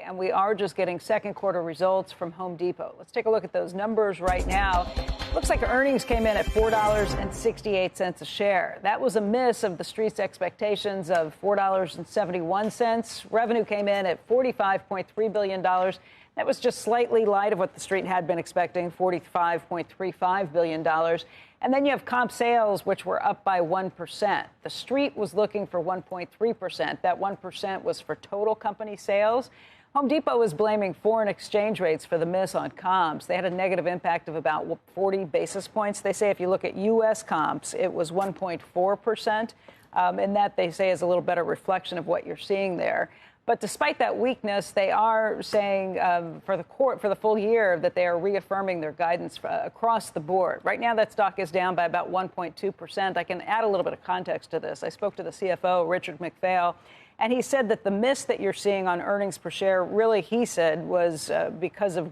And we are just getting second quarter results from Home Depot. Let's take a look at those numbers right now. Looks like earnings came in at $4.68 a share. That was a miss of the street's expectations of $4.71. Revenue came in at $45.3 billion. That was just slightly light of what the street had been expecting, $45.35 billion. And then you have comp sales, which were up by 1%. The street was looking for 1.3%. That 1% was for total company sales. Home Depot is blaming foreign exchange rates for the miss on comps. They had a negative impact of about 40 basis points. They say if you look at U.S. comps, it was 1.4%. And that, they say, is a little better reflection of what you're seeing there. But despite that weakness, they are saying for the full year that they are reaffirming their guidance across the board. Right now, that stock is down by about 1.2%. I can add a little bit of context to this. I spoke to the CFO, Richard McPhail, and he said that the miss that you're seeing on earnings per share really, he said, was because of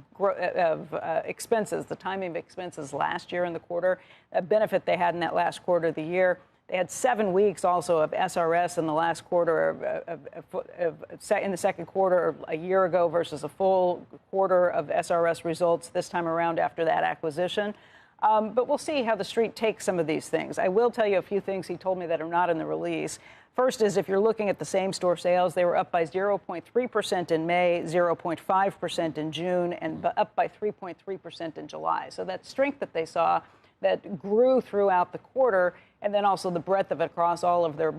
expenses, the timing of expenses last year in the quarter, a benefit they had in that last quarter of the year. They had 7 weeks also of SRS in the last quarter in the second quarter of a year ago versus a full quarter of SRS results this time around after that acquisition. But we'll see how the street takes some of these things. I will tell you a few things he told me that are not in the release. First is if you're looking at the same store sales, they were up by 0.3% in May, 0.5% in June, and up by 3.3% in July. So that strength that they saw that grew throughout the quarter, and then also the breadth of it across all of their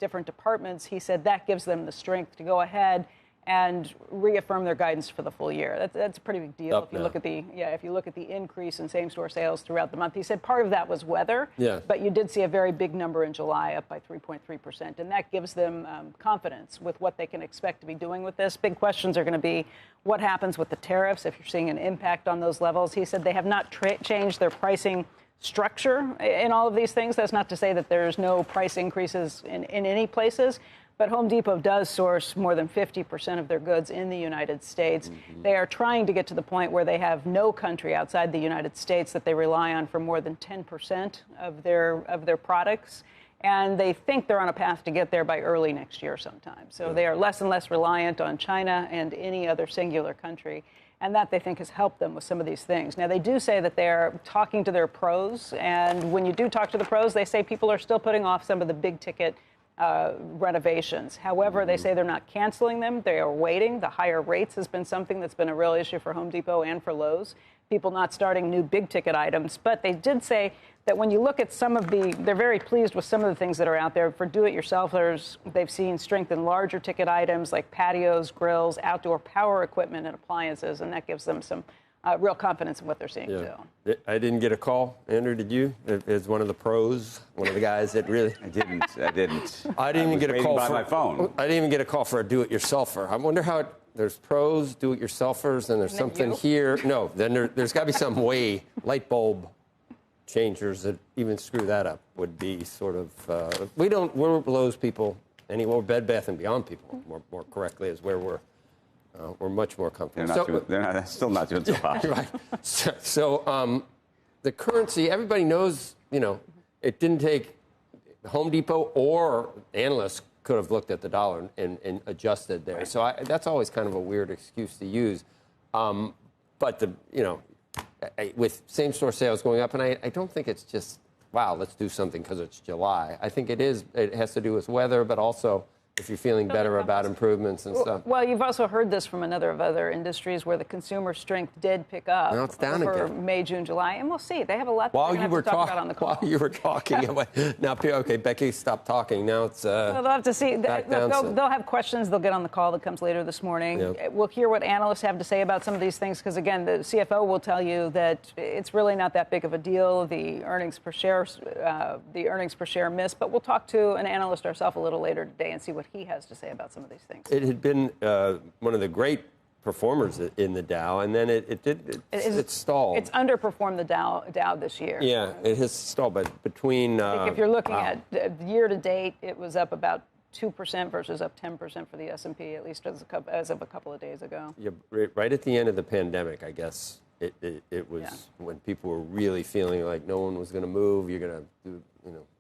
different departments, he said that gives them the strength to go ahead and reaffirm their guidance for the full year. That's a pretty big deal if you look at the increase in same-store sales throughout the month. He said part of that was weather, but you did see a very big number in July, up by 3.3%, and that gives them confidence with what they can expect to be doing with this. Big questions are going to be what happens with the tariffs, if you're seeing an impact on those levels. He said they have not changed their pricing structure in all of these things. That's not to say that there's no price increases in any places. But Home Depot does source more than 50% of their goods in the United States. Mm-hmm. They are trying to get to the point where they have no country outside the United States that they rely on for more than 10% of their products. And they think they're on a path to get there by early next year sometime. So they are less and less reliant on China and any other singular country. And that, they think, has helped them with some of these things. Now, they do say that they're talking to their pros. And when you do talk to the pros, they say people are still putting off some of the big ticket renovations. However, they say they're not canceling them. They are waiting. The higher rates has been something that's been a real issue for Home Depot and for Lowe's. People not starting new big ticket items. But they did say that when you look at they're very pleased with some of the things that are out there. For do-it-yourselfers, they've seen strength in larger ticket items like patios, grills, outdoor power equipment, and appliances. And that gives them some real confidence in what they're seeing, too. I didn't get a call. Andrew, did you? As one of the pros, one of the guys that really... I didn't. I didn't even get a call by my phone. I didn't even get a call for a do-it-yourselfer. I wonder how there's pros, do-it-yourselfers, and there's something here. No, then there's got to be some way, light bulb changers that even screw that up would be sort of... we're Lowe's people anymore. Bed Bath & Beyond people, more correctly, is where we're much more comfortable. They're still not doing so hot. Right. So the currency, everybody knows, it didn't take Home Depot or analysts could have looked at the dollar and adjusted there. Right. So that's always kind of a weird excuse to use. But with same-store sales going up, and I don't think it's just, wow, let's do something because it's July. I think it has to do with weather, but also if you're feeling better about improvements and stuff. Well, you've also heard this from a number of other industries where the consumer strength did pick up now it's down over again. May, June, July, and we'll see. They have a lot to talk about on the call. While you were talking, now, okay, Becky, stop talking. Now it's well, they'll have to see. They'll have questions. They'll get on the call that comes later this morning. Yep. We'll hear what analysts have to say about some of these things because, again, the CFO will tell you that it's really not that big of a deal, the earnings per share miss. But we'll talk to an analyst ourselves a little later today and see what he has to say about some of these things. It had been one of the great performers in the Dow, and then it stalled. It's underperformed the Dow this year. Yeah, it has stalled, but between... I think if you're looking at year to date, it was up about 2% versus up 10% for the S&P, at least as of a couple of days ago. Yeah, right at the end of the pandemic, I guess, it was when people were really feeling like no one was going to move. You're going to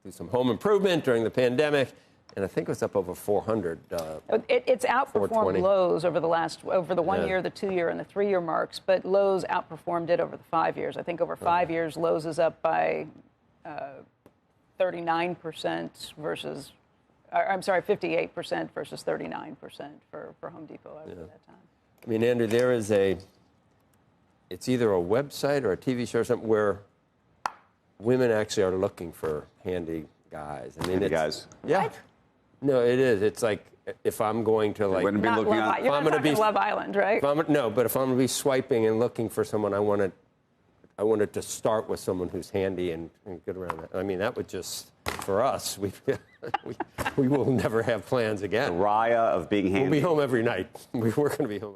do some home improvement during the pandemic. and I think it was up over 400. It's outperformed 420. Lowe's over the 1 year, the 2 year, and the 3 year marks, but Lowe's outperformed it over the 5 years. I think over 5 years, Lowe's is up by 39% versus, I'm sorry, 58% versus 39% for Home Depot over that time. I mean, Andrew, there is it's either a website or a TV show or something where women actually are looking for handy guys. I mean, handy guys. Yeah. What? No, it is. It's like if I'm going to like. Wouldn't be Not looking Love on. Island. You're not talking Love Island, right? No, but if I'm going to be swiping and looking for someone, I wanted to start with someone who's handy and good around that. I mean, that would just, for us, we will never have plans again. The Raya of being handy. We'll be home every night. We're going to be home.